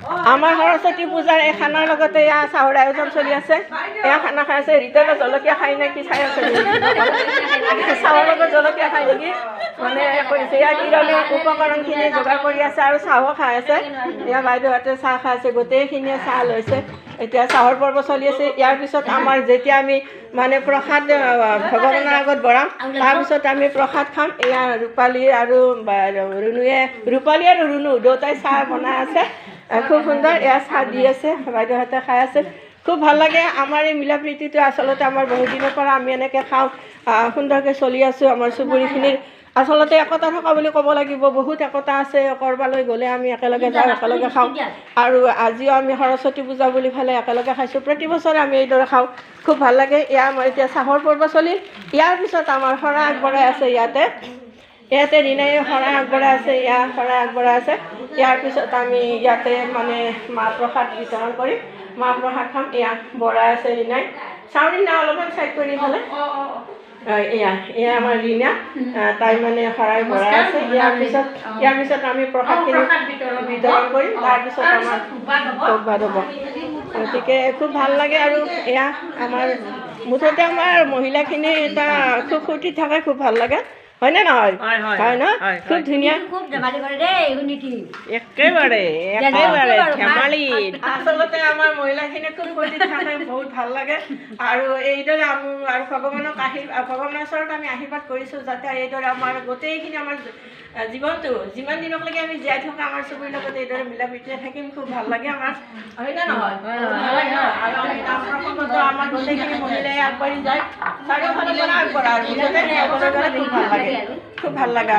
আমাৰ সৰস্বতী পূজাৰ এই খানাৰ লগতে এয়া চাহৰ আয়োজন চলি আছে। এয়া খানা খাই আছে। ৰিতাই জলকীয়া খাই নেকি চাই আছে, চাহৰ লগত জলকীয়া খাই নেকি মানে কৰিছে। ইয়াৰ কিৰণে উপকৰণখিনি যোগাৰ কৰি আছে আৰু চাহো খাই আছে। এয়া বাইদেউহঁতে চাহ খাই আছে, গোটেইখিনিয়ে চাহ লৈছে। এতিয়া চাহৰ পৰ্ব চলি আছে। ইয়াৰ পিছত আমাৰ যেতিয়া আমি মানে প্ৰসাদ ভগৱানৰ আগত বঢ়াম, তাৰপিছত আমি প্ৰসাদ খাম। এয়া ৰূপালী আৰু ৰুনুৱে, ৰূপালী আৰু ৰুনু দুয়োটাই চাহ বনাই আছে, খুব সুন্দৰ। এয়া চাহ দি আছে, বাইদেউহঁতে খাই আছে, খুব ভাল লাগে। আমাৰ এই মিলা প্ৰীতিটো আচলতে আমাৰ বহুত দিনৰ পৰা আমি এনেকৈ খাওঁ, সুন্দৰকৈ চলি আছোঁ। আমাৰ চুবুৰীখিনিৰ আচলতে একতা থকা বুলি ক'ব লাগিব, বহুত একতা আছে। ক'ৰবালৈ গ'লে আমি একেলগে যাওঁ, একেলগে খাওঁ। আৰু আজিও আমি সৰস্বতী পূজা বুলি ফালে একেলগে খাইছোঁ। প্ৰতি বছৰে আমি এইদৰে খাওঁ, খুব ভাল লাগে। এয়া আমাৰ এতিয়া চাহৰ পৰ্ব চলিল। ইয়াৰ পিছত আমাৰ শৰাই আগবঢ়াই আছে ইয়াতে ৰীণাই শৰাই আগবঢ়াই আছে, এয়া শৰাই আগবঢ়াই আছে। ইয়াৰ পিছত আমি ইয়াতে মানে মাহ প্ৰসাদ বিতৰণ কৰিম, মাহ প্ৰসাদ খাম। এয়া বঢ়াই আছে ৰীণাই। চাওঁ ৰীণা অলপমান চাইড কৰি ফালে। এয়া আমাৰ ৰীণা, তাই মানে শৰাই বঢ়াই আছে। ইয়াৰ পিছত আমি প্ৰসাদখিনি বিতৰণ কৰিম, তাৰপিছত আমাৰ ভোগ ভাত হ'ব। গতিকে খুব ভাল লাগে। আৰু এয়া আমাৰ মুঠতে আমাৰ মহিলাখিনি এটা খুব ফূৰ্তিত থাকে, খুব ভাল লাগে, হয়নে নহয়? হয় ন? খুব ধুনীয়া, একেবাৰে ধেমালি। আচলতে আমাৰ মহিলাখিনি খুব ফূৰ্তিত থাকে, বহুত ভাল লাগে। আৰু এইদৰে আৰু ভগৱানৰ ওচৰত আমি আশীৰ্বাদ কৰিছোঁ যাতে এইদৰে আমাৰ গোটেইখিনি আমাৰ জীৱনটো যিমান দিনলৈকে আমি জীয়াই থকা আমাৰ চবৰে লগত এইদৰে মিলা প্ৰীতিৰে থাকিম, খুব ভাল লাগে আমাৰ, হয়নে নহয়? আৰু আমি আমাৰ গোটেইখিনি মহিলাই আগবাঢ়ি যায়, চাৰিওফালৰ পৰা আগবঢ়া, খুব ভাল লাগে, খুব ভাল লগা।